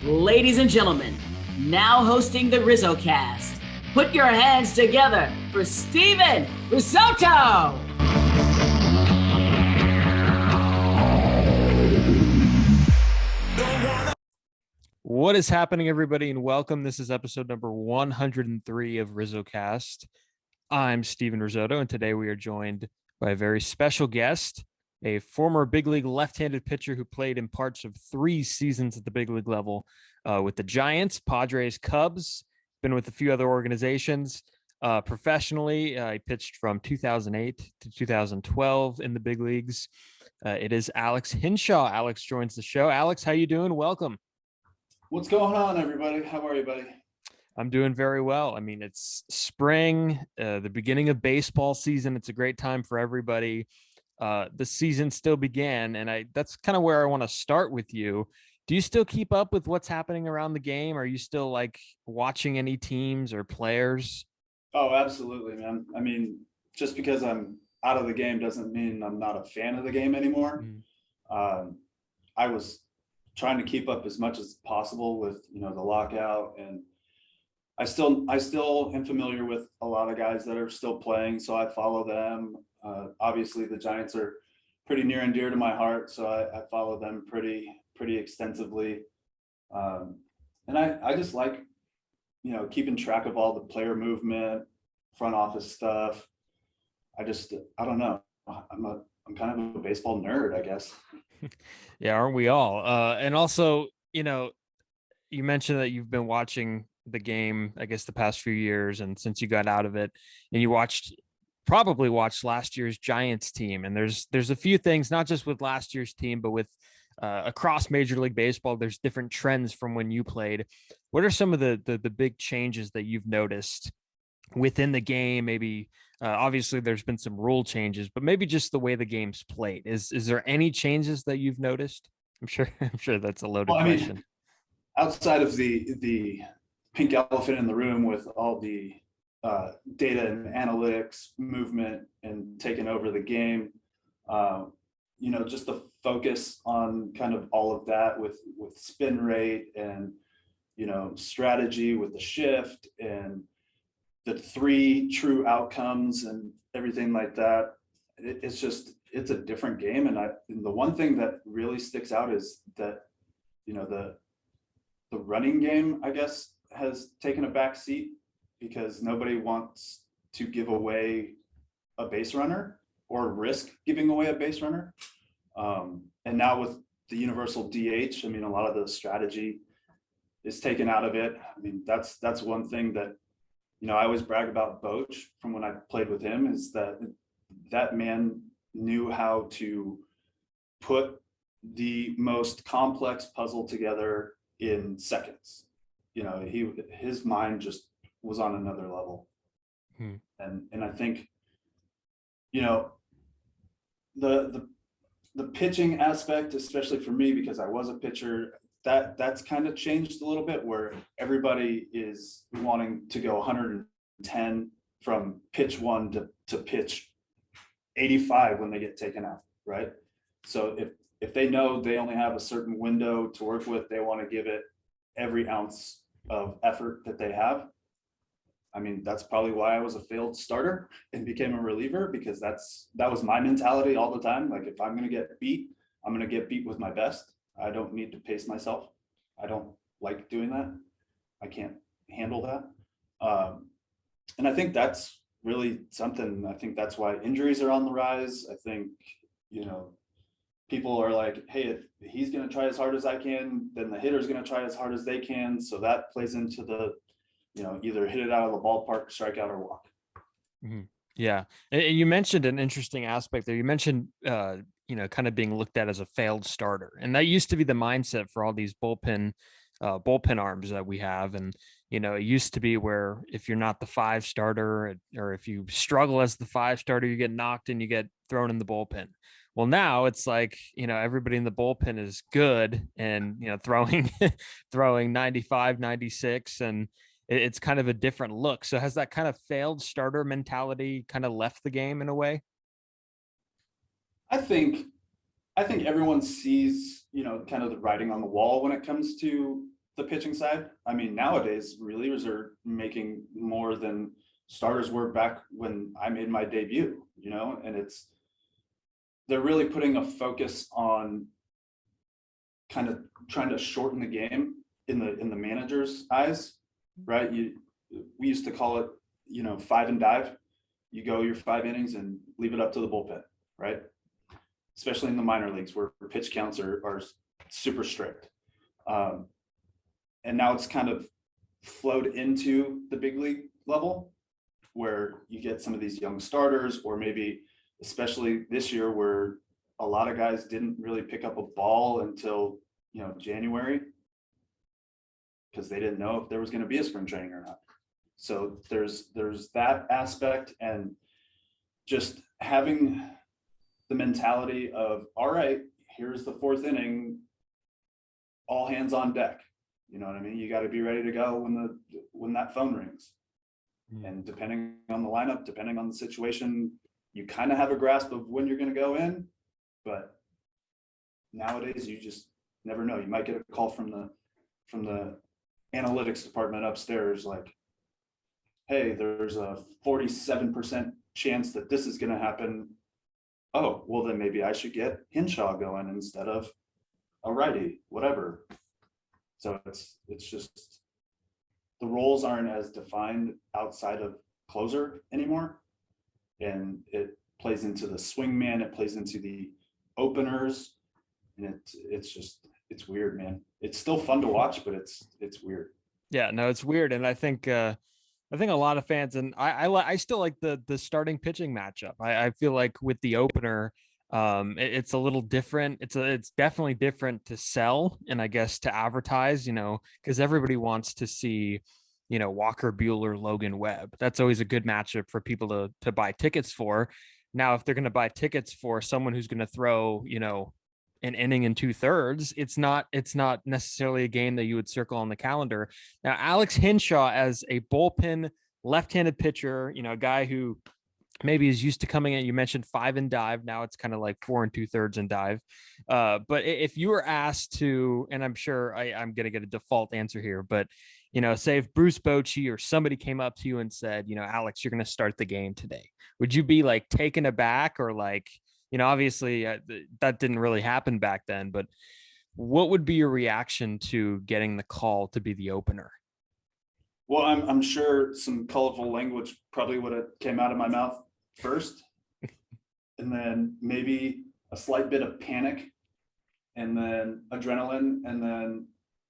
Ladies and gentlemen, now hosting the RizzoCast, put your hands together for Steven Risotto! What is happening, everybody, and welcome. This is episode number 103 of RizzoCast. I'm Steven Risotto, and today we are joined by a very special guest, a former big league left-handed pitcher who played in parts of 3 seasons at the big league level with the Giants, Padres, Cubs, been with a few other organizations. Professionally, he pitched from 2008 to 2012 in the big leagues. It is Alex Hinshaw. Alex joins the show. Alex, how you doing? Welcome. What's going on, everybody? How are you, buddy? I'm doing very well. I mean, it's spring, the beginning of baseball season. It's a great time for everybody. The season still began, and that's kind of where I want to start with you. Do you still keep up with what's happening around the game? Are you still like watching any teams or players? Oh, absolutely, man. I mean, just because I'm out of the game doesn't mean I'm not a fan of the game anymore. I was trying to keep up as much as possible with, the lockout, and I still am familiar with a lot of guys that are still playing, so I follow them. Obviously the Giants are pretty near and dear to my heart, so I follow them pretty extensively. And I just like, keeping track of all the player movement, front office stuff. I don't know. I'm kind of a baseball nerd, I guess. Yeah, aren't we all? And also, you mentioned that you've been watching the game, I guess, the past few years, and since you got out of it, and you probably watched last year's Giants team. And there's a few things, not just with last year's team, but with across Major League Baseball, there's different trends from when you played. What are some of the big changes that you've noticed within the game? Maybe obviously there's been some rule changes, but maybe just the way the game's played. Is there any changes that you've noticed? I'm sure that's a loaded question. Outside of the pink elephant in the room with all the data and analytics movement and taking over the game, just the focus on kind of all of that with spin rate and, strategy with the shift and the 3 true outcomes and everything like that. It's a different game. And the one thing that really sticks out is that, the running game, I guess, has taken a back seat because nobody wants to give away a base runner or risk giving away a base runner. And now with the universal DH, I mean, a lot of the strategy is taken out of it. I mean, that's one thing that, I always brag about Boch from when I played with him, is that man knew how to put the most complex puzzle together in seconds. His mind just was on another level. And I think, the pitching aspect, especially for me, because I was a pitcher, that's kind of changed a little bit, where everybody is wanting to go 110 from pitch 1 to pitch 85 when they get taken out, right? So if they know they only have a certain window to work with, they want to give it every ounce of effort that they have. I mean, that's probably why I was a failed starter and became a reliever, because that was my mentality all the time. Like, if I'm going to get beat, I'm going to get beat with my best. I don't need to pace myself. I don't like doing that. I can't handle that. And I think that's really something. I think that's why injuries are on the rise. I think, people are like, hey, if he's going to try as hard as I can, then the hitter's going to try as hard as they can. So that plays into the, either hit it out of the ballpark, strike out, or walk. Mm-hmm. Yeah. And you mentioned an interesting aspect there. You mentioned, kind of being looked at as a failed starter. And that used to be the mindset for all these bullpen arms that we have. And, it used to be where if you're not the 5 starter, or if you struggle as the 5 starter, you get knocked and you get thrown in the bullpen. Well, now it's like, everybody in the bullpen is good and, throwing 95, 96, and it's kind of a different look. So has that kind of failed starter mentality kind of left the game in a way? I think everyone sees, kind of the writing on the wall when it comes to the pitching side. I mean, nowadays relievers are making more than starters were back when I made my debut, and they're really putting a focus on kind of trying to shorten the game in the manager's eyes, right? We used to call it, 5 and dive. You go your 5 innings and leave it up to the bullpen, right? Especially in the minor leagues where pitch counts are super strict. And now it's kind of flowed into the big league level where you get some of these young starters, or maybe especially this year where a lot of guys didn't really pick up a ball until, January, because they didn't know if there was going to be a spring training or not. So there's that aspect, and just having the mentality of, all right, here's the 4th inning, all hands on deck. You know what I mean? You got to be ready to go when that phone rings. And depending on the lineup, depending on the situation, you kind of have a grasp of when you're going to go in. But nowadays, you just never know. You might get a call from the analytics department upstairs, like, hey, there's a 47% chance that this is going to happen. Oh, well, then maybe I should get Henshaw going instead of a righty, whatever. So it's just the roles aren't as defined outside of closer anymore. And it plays into the swing man, it plays into the openers. And it's weird, man. It's still fun to watch, but it's weird. Yeah, no, it's weird. And I think a lot of fans, and I still like the starting pitching matchup. I feel like with the opener, it's a little different. It's definitely different to sell, and I guess to advertise, because everybody wants to see, Walker Buehler, Logan Webb. That's always a good matchup for people to buy tickets for. Now, if they're going to buy tickets for someone who's going to throw, an inning and 2/3, it's not necessarily a game that you would circle on the calendar. Now, Alex Hinshaw as a bullpen left-handed pitcher, a guy who maybe is used to coming in. You mentioned 5 and dive. Now it's kind of like 4 2/3 and dive. But if you were asked to, and I'm sure I'm going to get a default answer here, but say if Bruce Bochy or somebody came up to you and said, Alex, you're going to start the game today, would you be like taken aback, or like, obviously that didn't really happen back then, but what would be your reaction to getting the call to be the opener? Well, I'm sure some colorful language probably would have came out of my mouth first, and then maybe a slight bit of panic, and then adrenaline, and then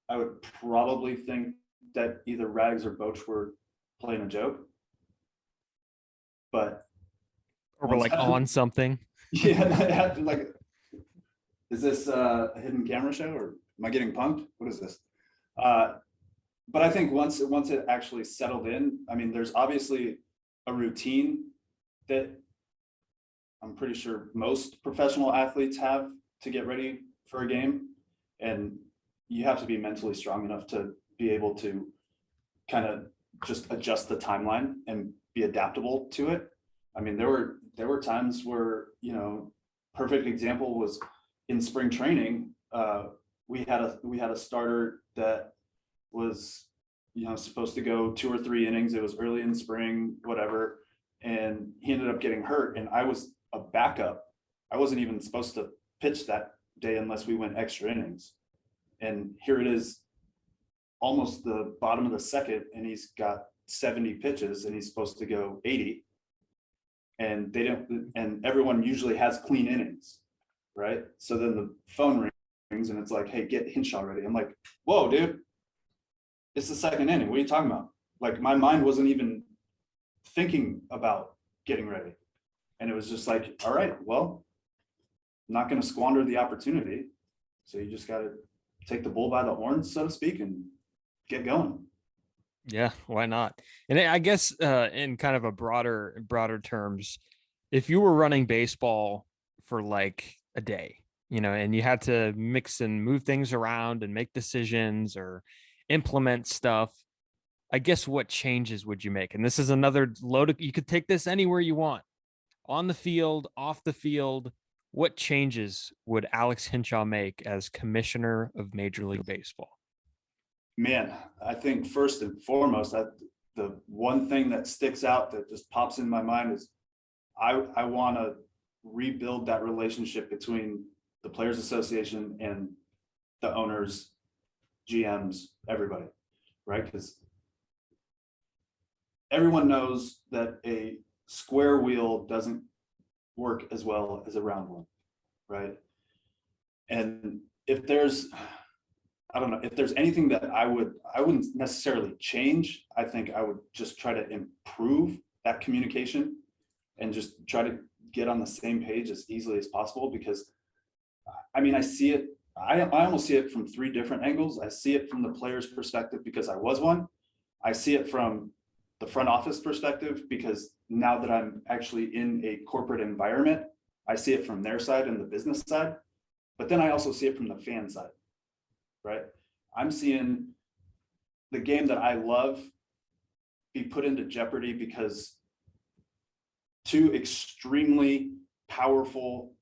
I would probably think that either Rags or Boch were playing a joke. But or we're like on something. Yeah, like, is this a hidden camera show, or am I getting punked? What is this? But I think once it actually settled in, I mean, there's obviously a routine that I'm pretty sure most professional athletes have to get ready for a game, and you have to be mentally strong enough to be able to kind of just adjust the timeline and be adaptable to it. I mean, there were times where, perfect example was in spring training. We had a starter that was, supposed to go 2 or 3 innings. It was early in spring, whatever. And he ended up getting hurt, and I was a backup. I wasn't even supposed to pitch that day unless we went extra innings. And here it is, almost the bottom of the 2nd, and he's got 70 pitches and he's supposed to go 80. And and everyone usually has clean innings, right? So then the phone rings and it's like, hey, get Henshaw ready. I'm like, whoa, dude, it's the 2nd inning. What are you talking about? Like, my mind wasn't even thinking about getting ready. And it was just like, all right, well, I'm not going to squander the opportunity. So you just got to take the bull by the horns, so to speak, and get going. Yeah, why not? And I guess in kind of a broader terms, if you were running baseball for like a day, and you had to mix and move things around and make decisions or implement stuff, I guess what changes would you make? And this is another loaded, you could take this anywhere you want, on the field, off the field. What changes would Alex Hinshaw make as commissioner of Major League Baseball? Man, I think first and foremost, the one thing that sticks out that just pops in my mind is I want to rebuild that relationship between the Players Association and the owners, GMs, everybody, right? Because everyone knows that a square wheel doesn't work as well as a round one, right? And if there's, I don't know, if there's anything that I wouldn't necessarily change. I think I would just try to improve that communication and just try to get on the same page as easily as possible, because I mean, I see it, I almost see it from three different angles. I see it from the player's perspective because I was one. I see it from the front office perspective because now that I'm actually in a corporate environment, I see it from their side and the business side. But then I also see it from the fan side, right? I'm seeing the game that I love be put into jeopardy because two extremely powerful,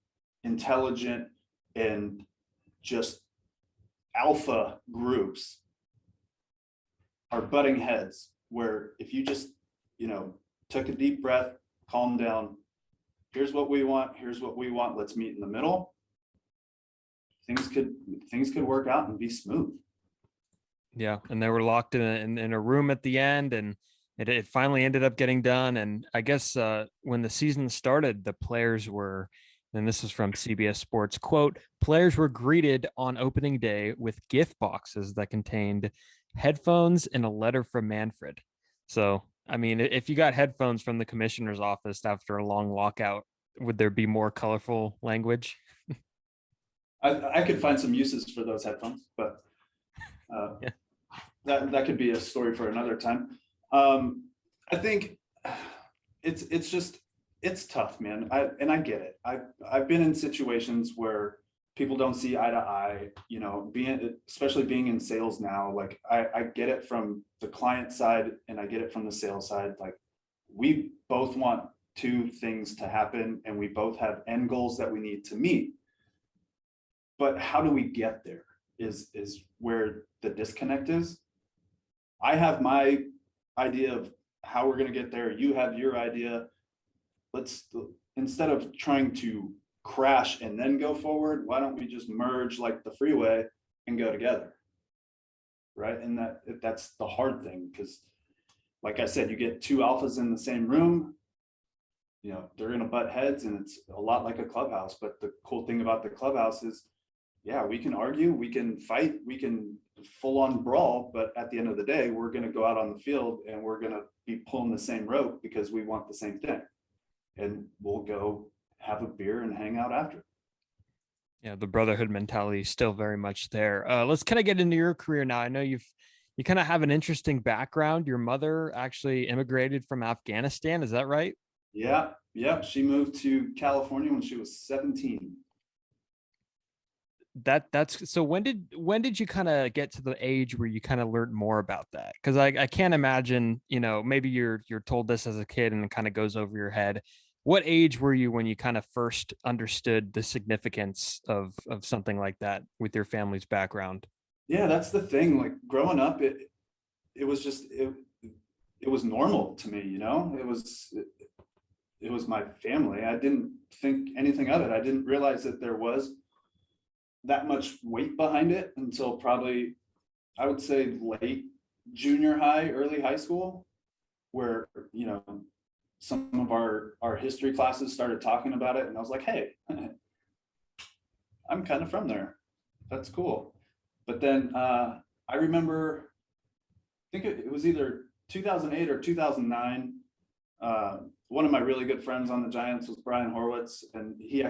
intelligent, and just alpha groups are butting heads, where if you just, took a deep breath, calm down, here's what we want, let's meet in the middle, things could work out and be smooth. Yeah, and they were locked in a room at the end, and it finally ended up getting done. And I guess when the season started, the players were, and this is from CBS Sports, quote, players were greeted on opening day with gift boxes that contained headphones and a letter from Manfred. So, I mean, if you got headphones from the commissioner's office after a long lockout, would there be more colorful language? I could find some uses for those headphones, but Yeah. that could be a story for another time. I think it's tough, man. I get it. I've been in situations where people don't see eye to eye, especially being in sales now. Like I get it from the client side and I get it from the sales side. Like we both want two things to happen and we both have end goals that we need to meet. But how do we get there is where the disconnect is. I have my idea of how we're going to get there. You have your idea. Instead of trying to crash and then go forward, why don't we just merge like the freeway and go together? Right. And that's the hard thing, because like I said, you get two alphas in the same room, they're going to butt heads, and it's a lot like a clubhouse. But the cool thing about the clubhouse is, yeah, we can argue, we can fight, we can full on brawl, but at the end of the day, we're going to go out on the field and we're going to be pulling the same rope because we want the same thing. And we'll go have a beer and hang out after. Yeah, the brotherhood mentality is still very much there. Let's kind of get into your career now. I know you kind of have an interesting background. Your mother actually immigrated from Afghanistan. Is that right? Yeah. She moved to California when she was 17. That's so when did you kind of get to the age where you kind of learned more about that? Because I can't imagine, maybe you're told this as a kid and it kind of goes over your head. What age were you when you kind of first understood the significance of something like that with your family's background? Yeah, that's the thing. Like growing up, it was just it was normal to me, it was my family. I didn't think anything of it. I didn't realize that there was that much weight behind it until probably, I would say, late junior high, early high school, where some of our history classes started talking about it, and I was like, hey, I'm kind of from there, that's cool. But then I remember, I think it was either 2008 or 2009, one of my really good friends on the Giants was Brian Horowitz, and he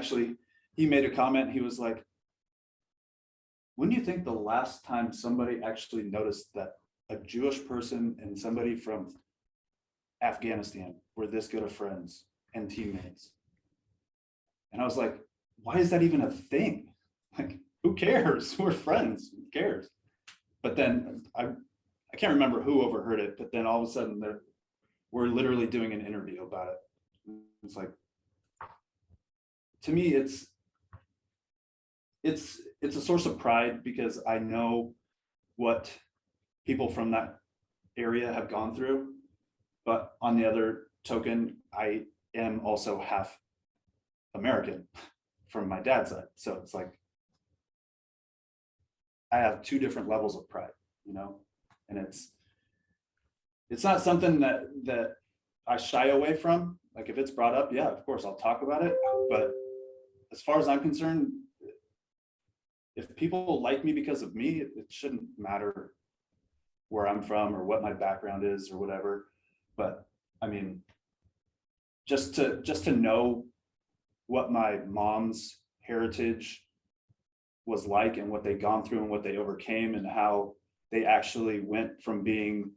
made a comment. He was like, when do you think the last time somebody actually noticed that a Jewish person and somebody from Afghanistan were this good of friends and teammates? And I was like, why is that even a thing? Like, who cares? We're friends. Who cares? But then I can't remember who overheard it, but then all of a sudden we're literally doing an interview about it. It's like, to me, it's a source of pride because I know what people from that area have gone through. But on the other token, I am also half American from my dad's side. So it's like, I have two different levels of pride, and it's not something that I shy away from. Like if it's brought up, yeah, of course I'll talk about it. But as far as I'm concerned, if people like me because of me, it shouldn't matter where I'm from or what my background is or whatever. But I mean, just to know what my mom's heritage was like and what they'd gone through and what they overcame and how they actually went from being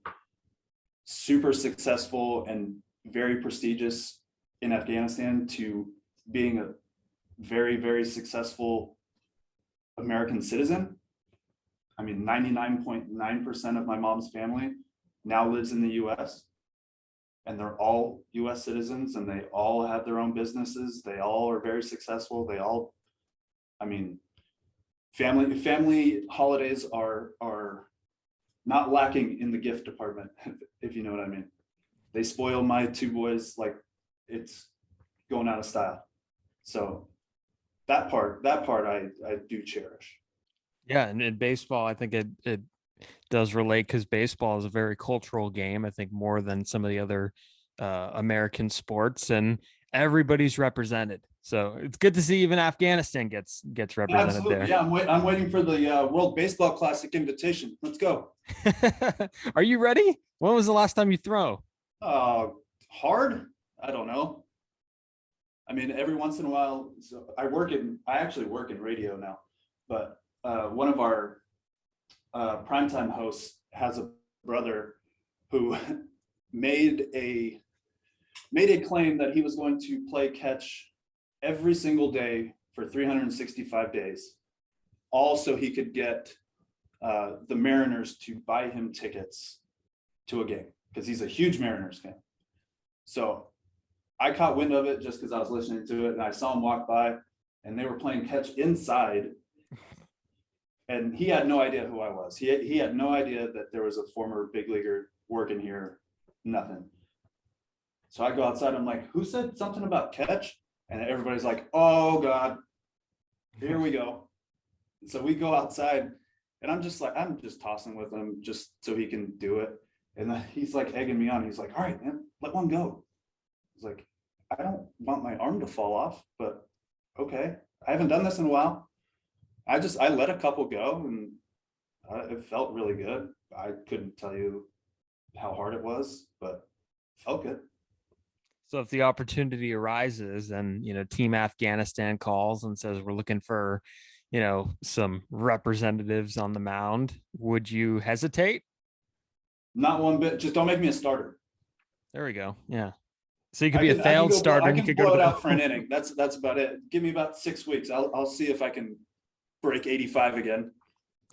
super successful and very prestigious in Afghanistan to being a very, very successful American citizen. I mean, 99.9% of my mom's family now lives in the US, and they're all US citizens, and they all have their own businesses. They all are very successful. They all, I mean, family holidays are not lacking in the gift department, if you know what I mean. They spoil my two boys like it's going out of style. So that part I do cherish. Yeah, and in baseball, I think it does relate because baseball is a very cultural game. I think more than some of the other American sports, and everybody's represented. So it's good to see even Afghanistan gets represented. Absolutely. there. Yeah, I'm waiting for the World Baseball Classic invitation. Let's go. Are you ready? When was the last time you throw? Hard? I don't know. I mean, every once in a while. So I actually work in radio now, but one of our primetime hosts has a brother who made a claim that he was going to play catch every single day for 365 days, all so he could get the Mariners to buy him tickets to a game, because he's a huge Mariners fan. So I caught wind of it just because I was listening to it, and I saw him walk by, and they were playing catch inside. And he had no idea who I was. He had no idea that there was a former big leaguer working here, nothing. So I go outside, I'm like, who said something about catch? And everybody's like, oh God, here we go. So we go outside, and I'm just tossing with him just so he can do it. And then he's like egging me on. He's like, all right, man, let one go. He's like, I don't want my arm to fall off, but okay. I haven't done this in a while. I let a couple go, and it felt really good. I couldn't tell you how hard it was, but it felt good. So if the opportunity arises and, Team Afghanistan calls and says, we're looking for, some representatives on the mound, would you hesitate? Not one bit. Just don't make me a starter. There we go. Yeah. So you could be a failed starter. I can blow it out for an inning. That's about it. Give me about 6 weeks. I'll see if I can break 85 again.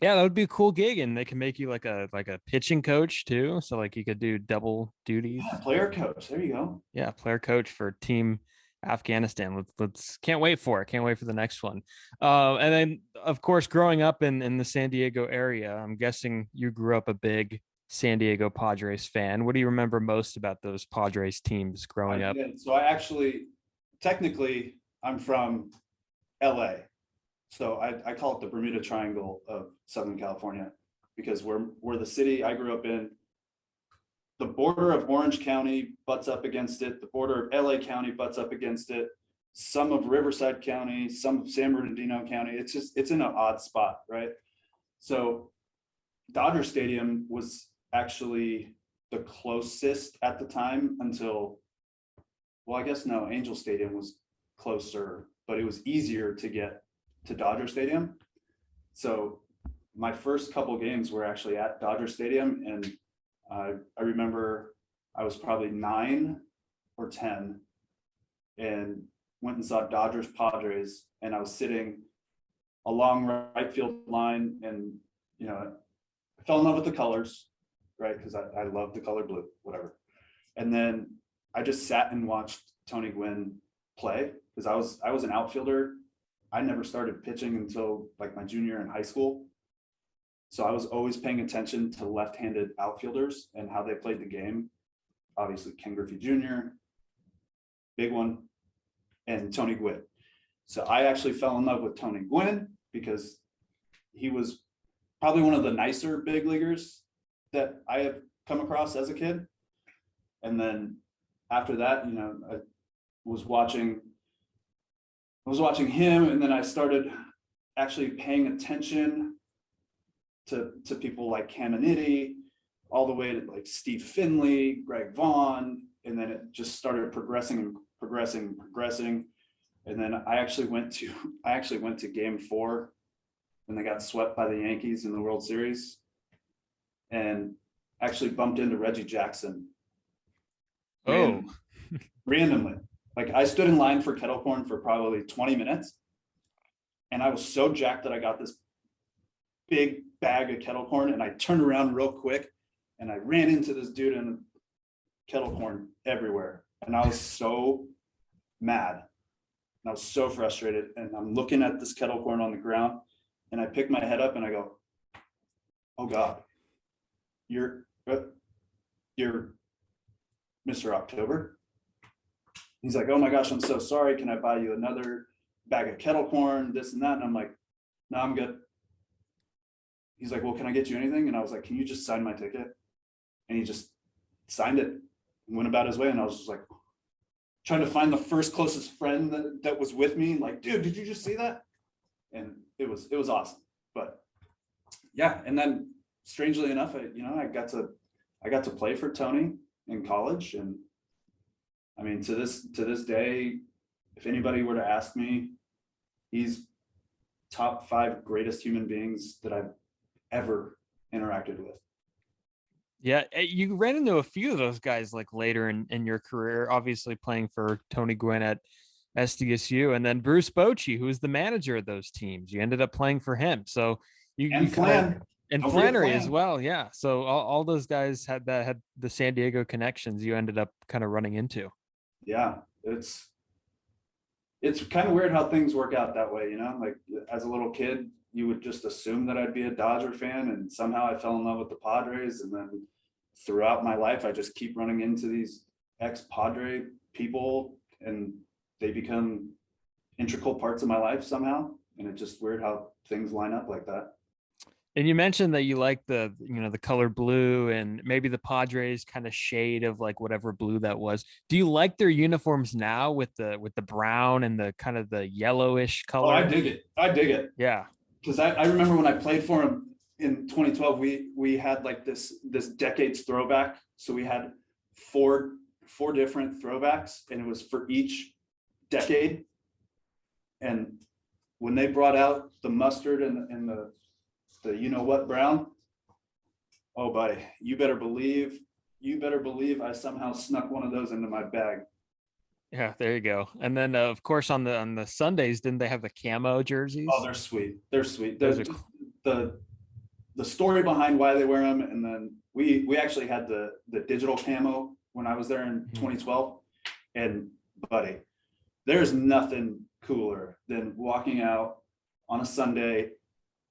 Yeah, that would be a cool gig, and they can make you like a pitching coach too. So like you could do double duties. Yeah, player coach. There you go. Yeah, player coach for Team Afghanistan. Let's can't wait for it. Can't wait for the next one. And then of course, growing up in the San Diego area, I'm guessing you grew up a big San Diego Padres fan. What do you remember most about those Padres teams growing up? So technically, I'm from LA. So I call it the Bermuda Triangle of Southern California, because we're the city I grew up in. The border of Orange County butts up against it. The border of LA County butts up against it. Some of Riverside County, some of San Bernardino County. It's in an odd spot, right? So Dodger Stadium was actually the closest at the time until, well, I guess no, Angel Stadium was closer, but it was easier to get to Dodger Stadium. So my first couple games were actually at Dodger Stadium, and I remember I was probably 9 or 10 and went and saw Dodgers Padres, and I was sitting along right field line, and I fell in love with the colors, right? Because I love the color blue, whatever. And then I just sat and watched Tony Gwynn play, because I was an outfielder. I never started pitching until like my junior in high school. So I was always paying attention to left-handed outfielders and how they played the game. Obviously, Ken Griffey Jr., big one, and Tony Gwynn. So I actually fell in love with Tony Gwynn because he was probably one of the nicer big leaguers that I have come across as a kid. And then after that, I was watching him, and then I started actually paying attention to people like Caminiti, all the way to like Steve Finley, Greg Vaughn, and then it just started progressing. And then I actually went to game 4 when they got swept by the Yankees in the World Series, and actually bumped into Reggie Jackson. Randomly. Like, I stood in line for kettle corn for probably 20 minutes, and I was so jacked that I got this big bag of kettle corn, and I turned around real quick and I ran into this dude, and kettle corn everywhere. And I was so mad. And I was so frustrated. And I'm looking at this kettle corn on the ground, and I pick my head up and I go, "Oh God, you're Mr. October?" He's like, "Oh my gosh, I'm so sorry. Can I buy you another bag of kettle corn, this and that?" And I'm like, "No, I'm good." He's like, "Well, can I get you anything?" And I was like, "Can you just sign my ticket?" And he just signed it and went about his way. And I was just like trying to find the first closest friend that was with me. Like, "Dude, did you just see that?" And it was awesome. But yeah, and then strangely enough, I got to play for Tony in college. And I mean, to this day, if anybody were to ask me, he's top 5 greatest human beings that I've ever interacted with. Yeah, you ran into a few of those guys like later in your career, obviously playing for Tony Gwynn at SDSU, and then Bruce Bochy, who was the manager of those teams. You ended up playing for him. So And Flan. And Flannery as well. Yeah. So all those guys had the San Diego connections you ended up kind of running into. Yeah, it's kind of weird how things work out that way, like as a little kid, you would just assume that I'd be a Dodger fan, and somehow I fell in love with the Padres. And then throughout my life, I just keep running into these ex-Padre people, and they become integral parts of my life somehow. And it's just weird how things line up like that. And you mentioned that you like the color blue, and maybe the Padres kind of shade of like whatever blue that was. Do you like their uniforms now with the brown and the kind of the yellowish color? Oh, I dig it. Yeah. Because I remember when I played for him in 2012, we had like this decades throwback. So we had four different throwbacks, and it was for each decade. And when they brought out the mustard and the what brown, oh buddy, you better believe I somehow snuck one of those into my bag. Yeah, there you go. And then of course on the Sundays, didn't they have the camo jerseys? Oh, they're sweet. The story behind why they wear them, and then we actually had the digital camo when I was there in 2012. And buddy, there's nothing cooler than walking out on a Sunday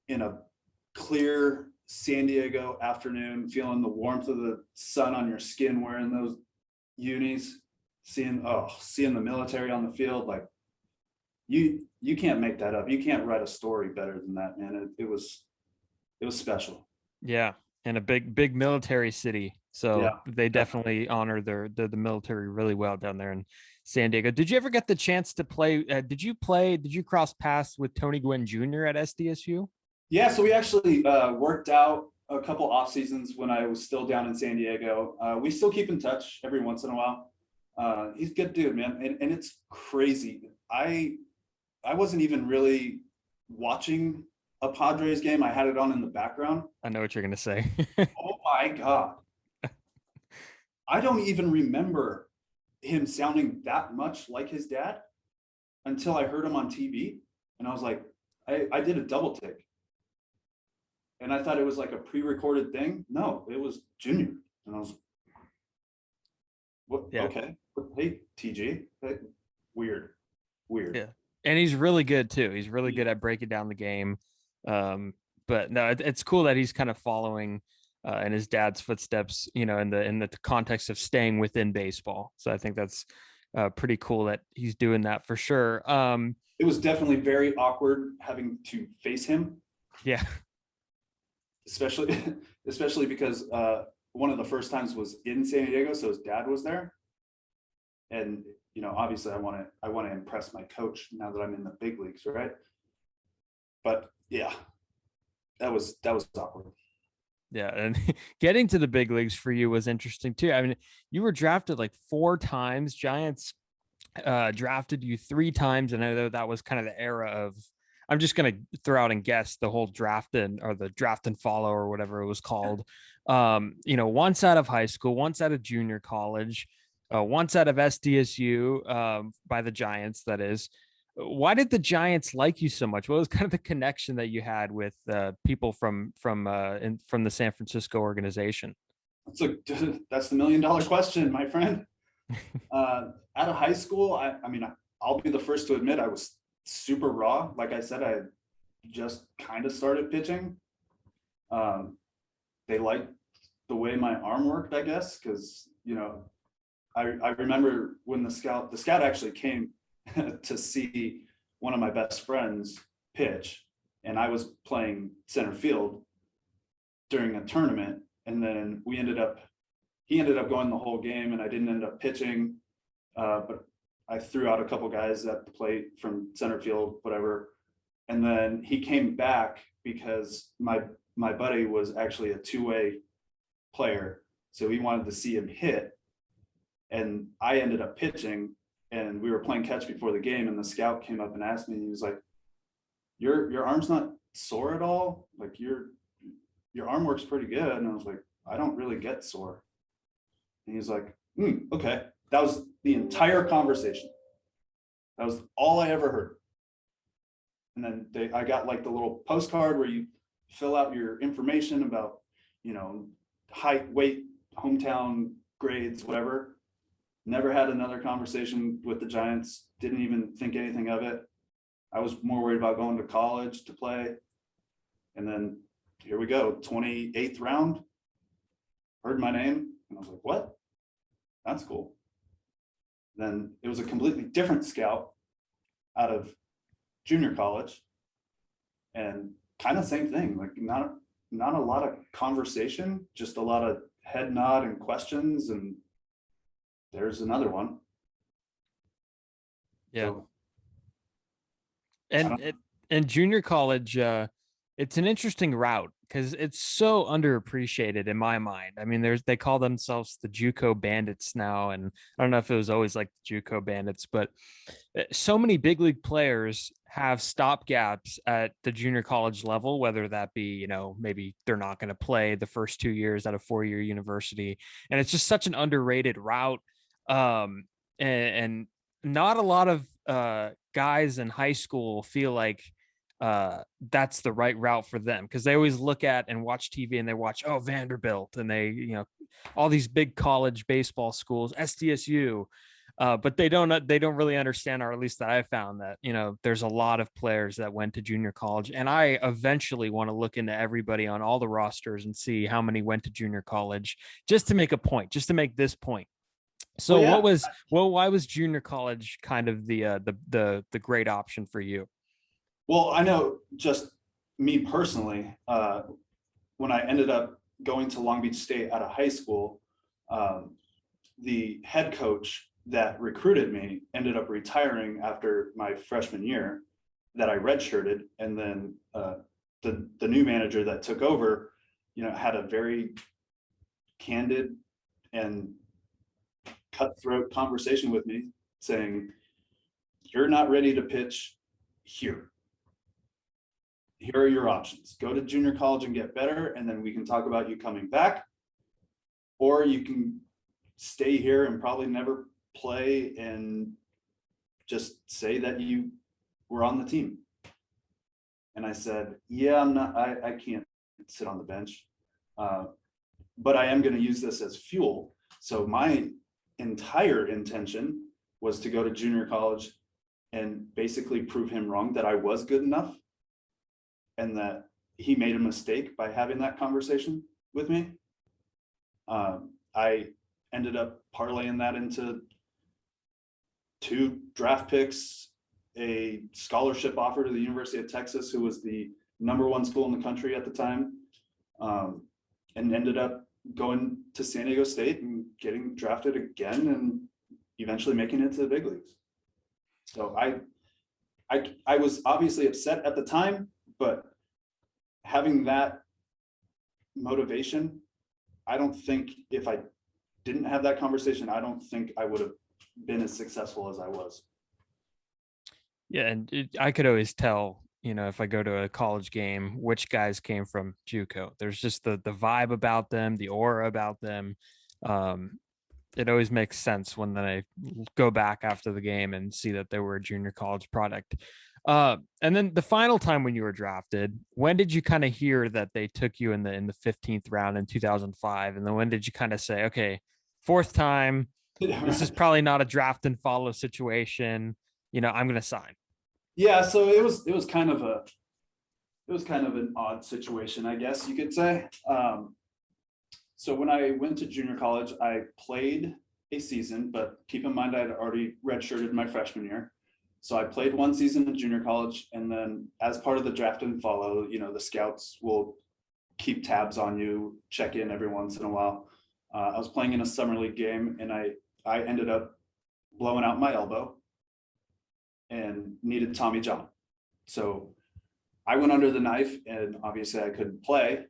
in a clear San Diego afternoon, feeling the warmth of the sun on your skin, wearing those unis, seeing the military on the field. Like, you can't make that up. You can't write a story better than that, man. It was special. Yeah, and a big military city. So yeah, they definitely honor the military really well down there in San Diego. Did you ever get the chance to play? Did you cross paths with Tony Gwynn Jr. at SDSU? Yeah, so we actually worked out a couple off seasons when I was still down in San Diego. We still keep in touch every once in a while. He's a good dude, man. And it's crazy. I wasn't even really watching a Padres game. I had it on in the background. I know what you're going to say. Oh my God. I don't even remember him sounding that much like his dad until I heard him on TV. And I was like, I did a double take. And I thought it was like a pre-recorded thing. No, it was Junior. And I was, what? Yeah. Okay. Hey, TG. Hey, weird. Yeah. And he's really good too. He's really good at breaking down the game. but no, it's cool that he's kind of following in his dad's footsteps, in the context of staying within baseball. So I think that's pretty cool that he's doing that for sure. It was definitely very awkward having to face him. Yeah. Especially because one of the first times was in San Diego, so his dad was there. And obviously I want to impress my coach now that I'm in the big leagues, right? But yeah, that was awkward. Yeah, and getting to the big leagues for you was interesting too. I mean, you were drafted like 4 times. Giants drafted you 3 times, and I know that was kind of the era of. I'm just gonna throw out and guess the whole draft and follow or whatever it was called. Once out of high school, once out of junior college, once out of SDSU by the Giants. That is. Why did the Giants like you so much? What was kind of the connection that you had with people from the San Francisco organization? That's the $1 million question, my friend. Out of high school, I mean, I'll be the first to admit I was super raw. Like I said, I had just kind of started pitching. They liked the way my arm worked, I guess, because I remember when the scout actually came to see one of my best friends pitch, and I was playing center field during a tournament, and then he ended up going the whole game, and I didn't end up pitching, but I threw out a couple guys at the plate from center field, whatever, and then he came back because my buddy was actually a 2-way player, so he wanted to see him hit, and I ended up pitching. And we were playing catch before the game, and the scout came up and asked me, and he was like, your arm's not sore at all? Like your arm works pretty good. And I was like, I don't really get sore. And he's like, okay. That was the entire conversation. That was all I ever heard. And then I got like the little postcard where you fill out your information about, height, weight, hometown, grades, whatever. Never had another conversation with the Giants. Didn't even think anything of it. I was more worried about going to college to play. And then here we go, 28th round. Heard my name, and I was like, what? That's cool. Then it was a completely different scout out of junior college. And kind of same thing, like not a lot of conversation, just a lot of head nod and questions, and there's another one. Yeah. So, and junior college, it's an interesting route because it's so underappreciated in my mind. I mean, they call themselves the JUCO Bandits now, and I don't know if it was always like the JUCO Bandits, but so many big league players have stopgaps at the junior college level, whether that be, maybe they're not going to play the first 2 years at a 4-year university, and it's just such an underrated route. And not a lot of guys in high school feel like that's the right route for them, because they always look at and watch TV and they watch, Vanderbilt, and they, all these big college baseball schools, SDSU, but they don't really understand, or at least that I found that, there's a lot of players that went to junior college, and I eventually want to look into everybody on all the rosters and see how many went to junior college, just to make a point, just to make this point. So why was junior college kind of the great option for you? Well, I know just me personally, when I ended up going to Long Beach State out of high school, the head coach that recruited me ended up retiring after my freshman year that I redshirted. And then the new manager that took over, had a very candid and cutthroat conversation with me saying, you're not ready to pitch here. Here are your options. Go to junior college and get better, and then we can talk about you coming back. Or you can stay here and probably never play and just say that you were on the team. And I said, yeah, I can't sit on the bench, but I am going to use this as fuel. So my entire intention was to go to junior college and basically prove him wrong, that I was good enough and that he made a mistake by having that conversation with me. I ended up parlaying that into 2 draft picks, a scholarship offer to the University of Texas, who was the #1 school in the country at the time, and ended up going to San Diego State and getting drafted again and eventually making it to the big leagues. So I was obviously upset at the time, but having that motivation, I don't think if I didn't have that conversation, I don't think I would have been as successful as I was. Yeah, and I could always tell, if I go to a college game, which guys came from JUCO. There's just the vibe about them, the aura about them. It always makes sense when then I go back after the game and see that they were a junior college product. And then the final time when you were drafted, when did you kind of hear that they took you in the 15th round in 2005? And then when did you kind of say, okay, 4th time, this is probably not a draft and follow situation. I'm going to sign. Yeah, so it was kind of an odd situation, I guess you could say. So when I went to junior college, I played a season, but keep in mind I'd already redshirted my freshman year. So I played 1 season in junior college, and then as part of the draft and follow, the scouts will keep tabs on you, check in every once in a while. I was playing in a summer league game, and I ended up blowing out my elbow and needed Tommy John. So I went under the knife, and obviously I couldn't play.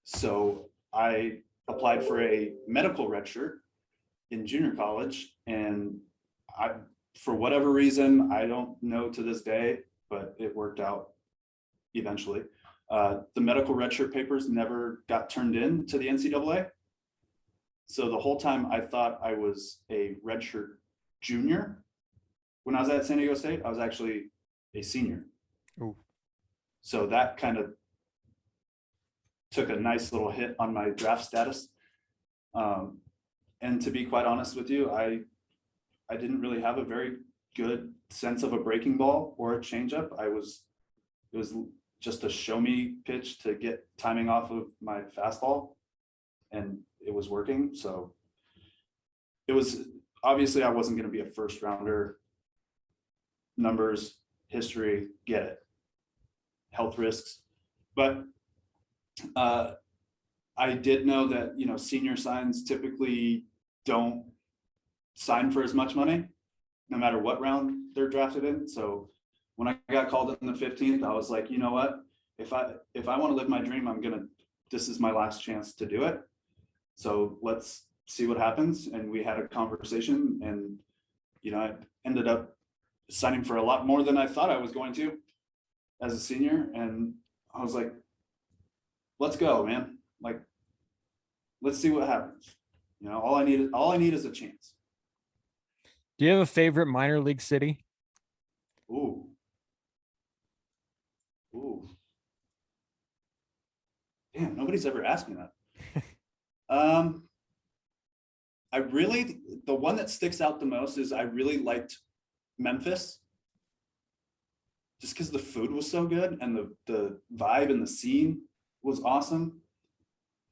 So I applied for a medical redshirt in junior college, and for whatever reason, I don't know to this day, but it worked out eventually. The medical redshirt papers never got turned in to the NCAA. So the whole time I thought I was a redshirt junior. When I was at San Diego State, I was actually a senior. Ooh. So that kind of took a nice little hit on my draft status. And to be quite honest with you, I didn't really have a very good sense of a breaking ball or a changeup. It was just a show me pitch to get timing off of my fastball, and it was working. So it was obviously I wasn't going to be a first rounder. Numbers, history, get it. Health risks, but I did know that senior signs typically don't sign for as much money, no matter what round they're drafted in. So when I got called in the 15th, I was like, you know what? If I want to live my dream, this is my last chance to do it. So let's see what happens. And we had a conversation, and I ended up signing for a lot more than I thought I was going to as a senior. And I was like, let's go, man. Like, let's see what happens. All I need is a chance. Do you have a favorite minor league city? Ooh. Damn, nobody's ever asked me that. The one that sticks out the most is I really liked Memphis, just because the food was so good and the vibe and the scene was awesome.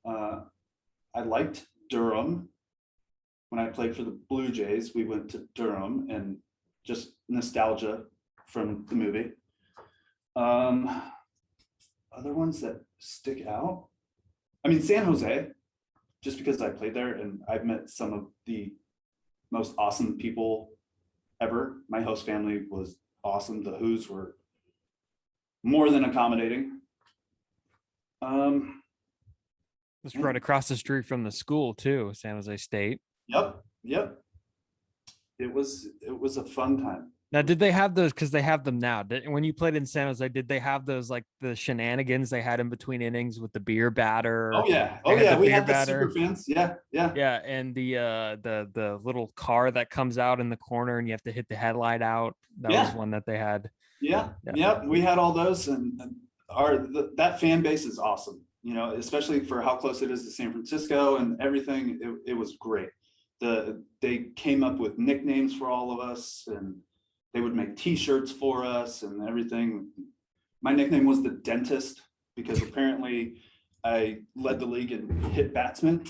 I liked Durham. When I played for the Blue Jays, we went to Durham, and just nostalgia from the movie. Other ones that stick out, I mean, San Jose, just because I played there and I've met some of the most awesome people ever. My host family was awesome. The Who's were more than accommodating. It's right across the street from the school too, San Jose State. Yep. It was a fun time. Now, did they have those? Because they have them now. When you played in San Jose, did they have those like the shenanigans they had in between innings with the beer batter? Oh yeah, we had the super fans. Yeah. And the little car that comes out in the corner and you have to hit the headlight out. That was one that they had. Yeah. We had all those, and that fan base is awesome. Especially for how close it is to San Francisco and everything. It was great. They came up with nicknames for all of us, and they would make T-shirts for us and everything. My nickname was the Dentist because apparently I led the league in hit batsmen.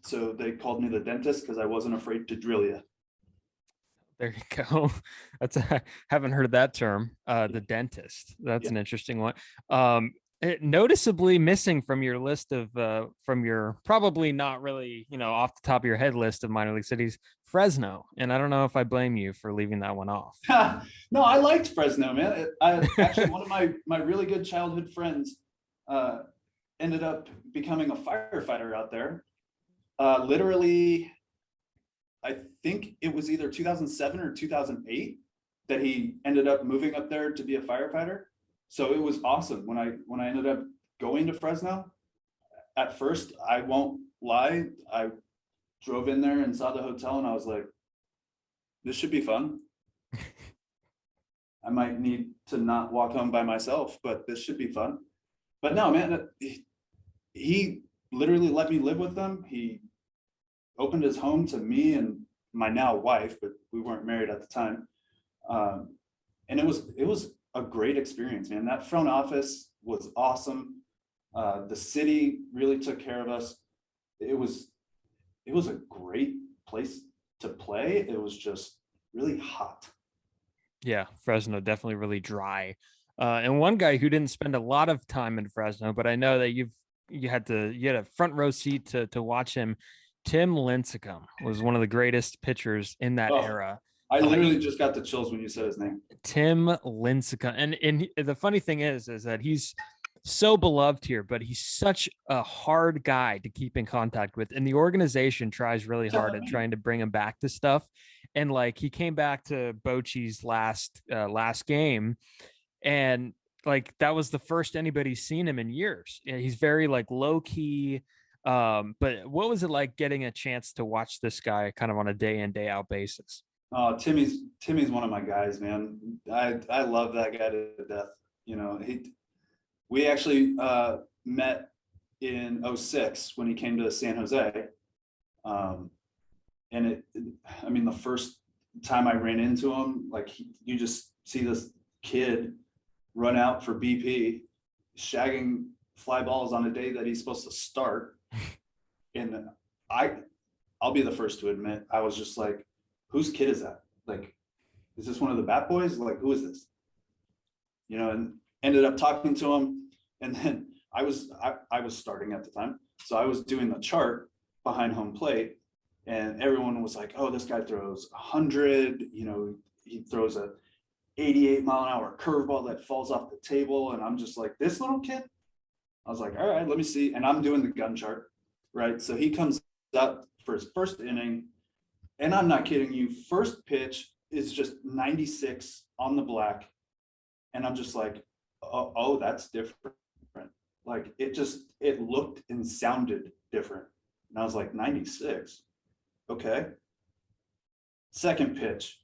So they called me the dentist because I wasn't afraid to drill you. There you go. I haven't heard that term. The dentist. That's an interesting one. Noticeably missing from your list of from your probably not really, off the top of your head list of minor league cities, Fresno. And I don't know if I blame you for leaving that one off. No, I liked Fresno, man. I actually, one of my really good childhood friends ended up becoming a firefighter out there. Literally, I think it was either 2007 or 2008 that he ended up moving up there to be a firefighter. So it was awesome when I ended up going to Fresno. At first, I won't lie, I drove in there and saw the hotel and I was like, this should be fun. I might need to not walk home by myself, but this should be fun. But no, man, he literally let me live with them. He opened his home to me and my now wife, but we weren't married at the time. And it was a great experience, man. That front office was awesome. The city really took care of us. It was a great place to play. It was just really hot. Yeah, Fresno definitely really dry. And one guy who didn't spend a lot of time in Fresno, but I know that you had a front row seat to watch him. Tim Lincecum was one of the greatest pitchers in that era. I literally just got the chills when you said his name. Tim Lincecum. And the funny thing is that he's so beloved here, but he's such a hard guy to keep in contact with. And the organization tries really hard at trying to bring him back to stuff. And like, he came back to Bochy's last game, and like, that was the first anybody's seen him in years. He's very like low key. But what was it like getting a chance to watch this guy kind of on a day in, day out basis? Oh, Timmy's one of my guys, man. I love that guy to death. We actually met in 2006 when he came to San Jose. And the first time I ran into him, like you just see this kid run out for BP, shagging fly balls on a day that he's supposed to start. And I'll be the first to admit, I was just like, whose kid is that? Like, is this one of the bat boys? Like, who is this? And ended up talking to him. And then I was starting at the time. So I was doing the chart behind home plate, and everyone was like, oh, this guy throws 100, he throws a 88-mile-an-hour curveball that falls off the table. And I'm just like, this little kid? I was like, all right, let me see. And I'm doing the gun chart, right? So he comes up for his first inning, and I'm not kidding you, first pitch is just 96 on the black. And I'm just like, oh, that's different. Like, it looked and sounded different. And I was like, 96, okay. Second pitch,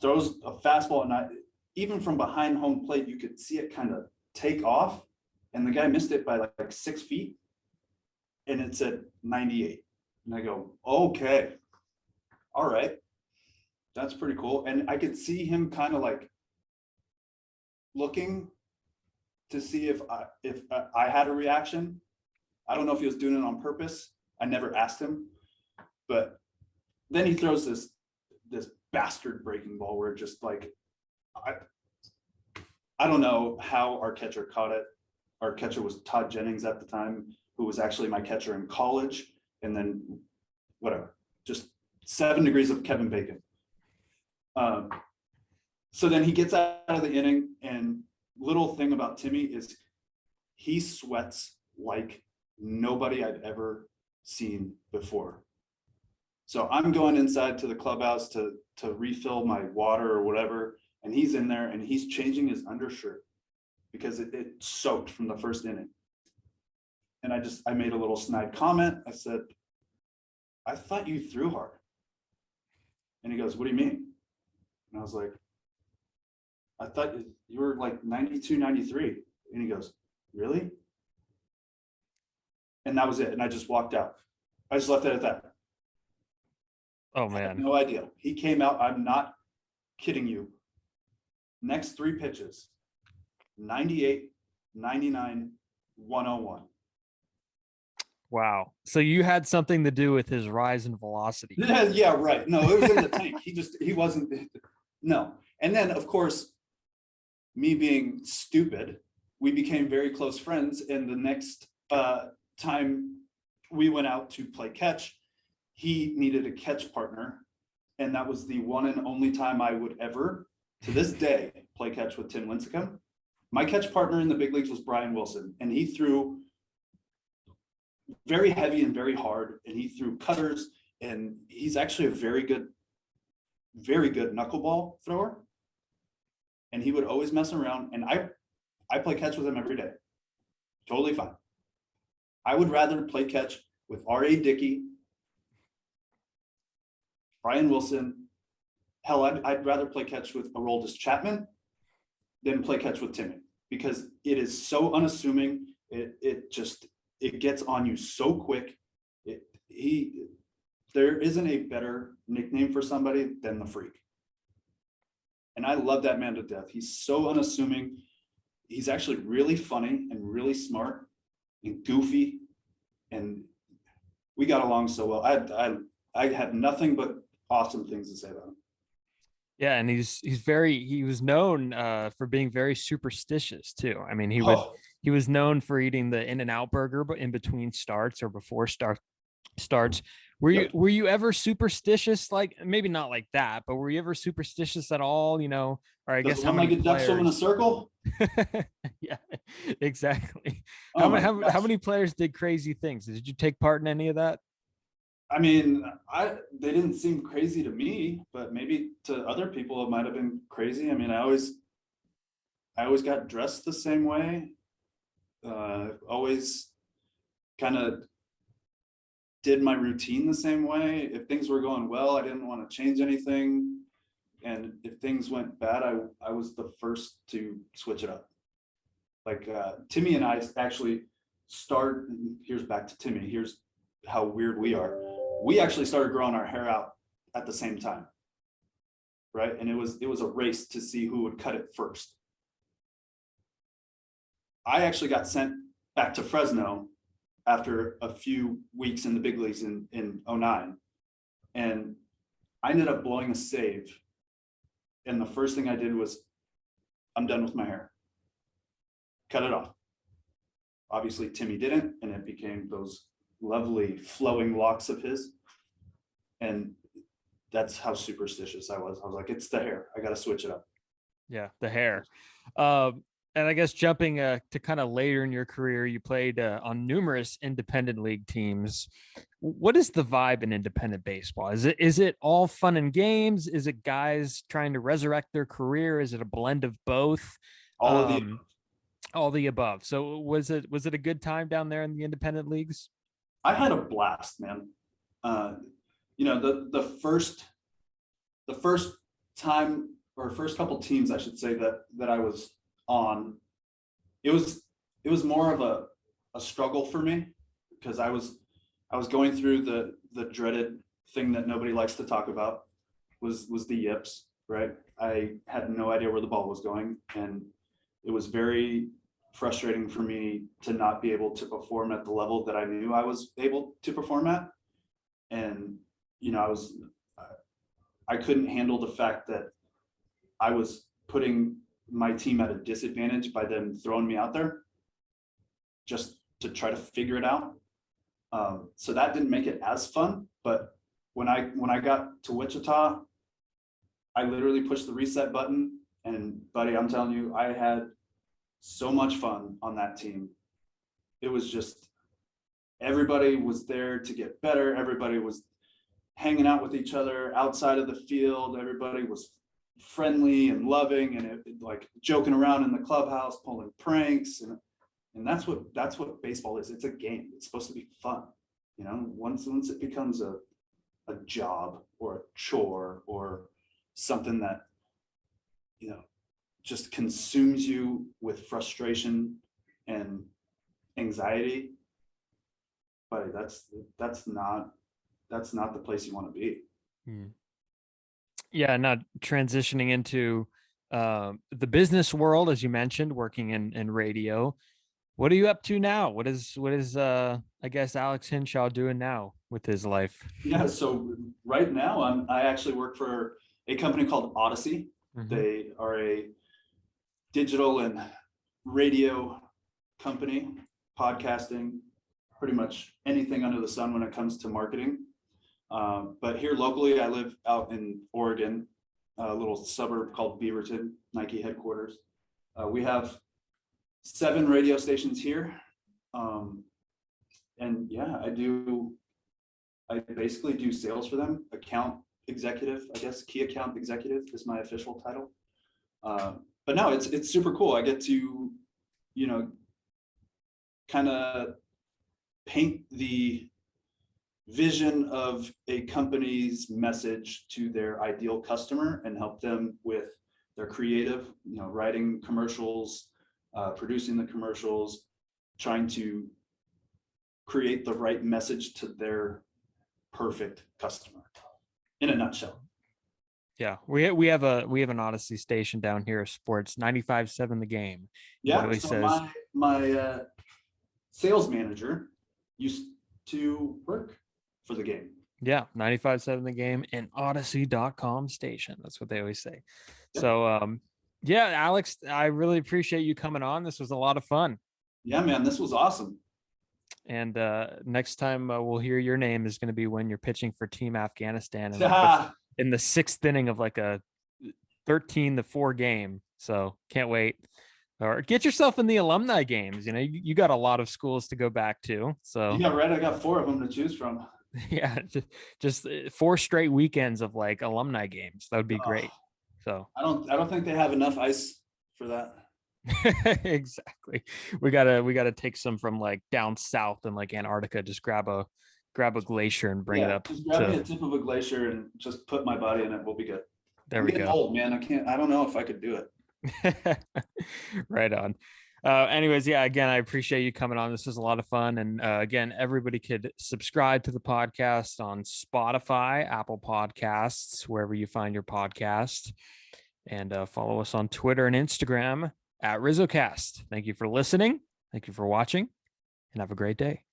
throws a fastball, and even from behind home plate, you could see it kind of take off, and the guy missed it by like 6 feet, and it said 98. And I go, okay, all right, that's pretty cool. And I could see him kind of like looking to see if I had a reaction. I don't know if he was doing it on purpose. I never asked him, but then he throws this bastard breaking ball where just like, I don't know how our catcher caught it. Our catcher was Todd Jennings at the time, who was actually my catcher in college. And then whatever, just 7 degrees of Kevin Bacon. So then he gets out of the inning, and little thing about Timmy is he sweats like nobody I've ever seen before. So I'm going inside to the clubhouse to refill my water or whatever, and he's in there and he's changing his undershirt because it soaked from the first inning. And I made a little snide comment. I said, I thought you threw hard. And he goes, what do you mean? And I was like, I thought you were like 92, 93. And he goes, really? And that was it. And I just walked out. I just left it at that. Oh, man. I had no idea. He came out. I'm not kidding you. Next 3 pitches, 98, 99-101. Wow. So you had something to do with his rise in velocity. Yeah, right. No, it was in the tank. He wasn't. No. And then, of course, me being stupid, we became very close friends. And the next time we went out to play catch, he needed a catch partner. And that was the one and only time I would ever, to this day, play catch with Tim Lincecum. My catch partner in the big leagues was Brian Wilson, and he threw very heavy and very hard, and he threw cutters, and he's actually a very good knuckleball thrower. And he would always mess around, and I play catch with him every day. Totally fine. I would rather play catch with R.A. Dickey, Brian Wilson. Hell, I'd rather play catch with Aroldis Chapman than play catch with Timmy, because it is so unassuming. It gets on you so quick. There isn't a better nickname for somebody than the Freak. And I love that man to death. He's so unassuming. He's actually really funny and really smart and goofy. And we got along so well. I had nothing but awesome things to say about him. Yeah, and he was known for being very superstitious too. I mean, he was known for eating the In-N-Out burger in between starts or before starts. Were you ever superstitious? Like, maybe not like that, but were you ever superstitious at all? You know, or I guess how many ducks swim in a circle? Yeah, exactly. Oh how many players did crazy things? Did you take part in any of that? I mean, they didn't seem crazy to me, but maybe to other people it might have been crazy. I mean, I always got dressed the same way. Always kind of did my routine the same way. If things were going well, I didn't want to change anything. And if things went bad, I was the first to switch it up. Like Timmy and I actually here's back to Timmy. Here's how weird we are. We actually started growing our hair out at the same time, right? And it was a race to see who would cut it first. I actually got sent back to Fresno after a few weeks in the big leagues in 2009. And I ended up blowing a save. And the first thing I did was, I'm done with my hair. Cut it off. Obviously, Timmy didn't, and it became those lovely flowing locks of his. And that's how superstitious I was. I was like, it's the hair. I got to switch it up. Yeah, the hair. And I guess jumping to kind of later in your career, you played on numerous independent league teams. What is the vibe in independent baseball? Is it all fun and games? Is it guys trying to resurrect their career? Is it a blend of both? All the above. So was it a good time down there in the independent leagues? I had a blast, man. The first time, or first couple teams, I should say, that I was on, it was more of a struggle for me, because I was going through the dreaded thing that nobody likes to talk about, was the yips, right? I had no idea where the ball was going, and it was very frustrating for me to not be able to perform at the level that I knew I was able to perform at. And I couldn't handle the fact that I was putting my team at a disadvantage by them throwing me out there just to try to figure it out. So that didn't make it as fun. But when I got to Wichita, I literally pushed the reset button, and buddy, I'm telling you, I had so much fun on that team. It was just, everybody was there to get better. Everybody was hanging out with each other outside of the field. Everybody was friendly and loving, and like joking around in the clubhouse, pulling pranks, and that's what baseball is. It's a game. It's supposed to be fun. Once it becomes a job or a chore or something that just consumes you with frustration and anxiety, buddy, that's not the place you want to be. Yeah, not transitioning into the business world, as you mentioned, working in radio. What are you up to now? What is I guess Alex Hinshaw doing now with his life? Yeah, so right now I actually work for a company called Odyssey. They are a digital and radio company, podcasting, pretty much anything under the sun when it comes to marketing. But here locally, I live out in Oregon, a little suburb called Beaverton, Nike headquarters. We have 7 radio stations here. And yeah, I basically do sales for them. Account executive, I guess, key account executive is my official title. But no, it's super cool. I get to, kind of paint the vision of a company's message to their ideal customer and help them with their creative, writing commercials, producing the commercials, trying to create the right message to their perfect customer in a nutshell. Yeah, we have an Odyssey station down here, sports 95.7 The Game. Yeah, so my sales manager used to work for the game. Yeah, 95.7 The Game and Odyssey.com station. That's what they always say. Yep. So yeah, Alex, I really appreciate you coming on. This was a lot of fun. Yeah, man, this was awesome. And next time we'll hear your name is going to be when you're pitching for Team Afghanistan in the 6th inning of like a 13-4 game. So can't wait. Or get yourself in the alumni games. You got a lot of schools to go back to. So yeah, right. I got 4 of them to choose from. Yeah, just 4 straight weekends of like alumni games. That would be great. So I don't think they have enough ice for that. Exactly. We gotta take some from like down south and like Antarctica. Just grab a glacier and bring it up. Just grab me a tip of a glacier and just put my body in it. We'll be good. There we go. Old, man. I don't know if I could do it. Right on. Anyways, yeah, again, I appreciate you coming on. This was a lot of fun. And again, everybody could subscribe to the podcast on Spotify, Apple Podcasts, wherever you find your podcast, and follow us on Twitter and Instagram at RizzoCast. Thank you for listening. Thank you for watching, and have a great day.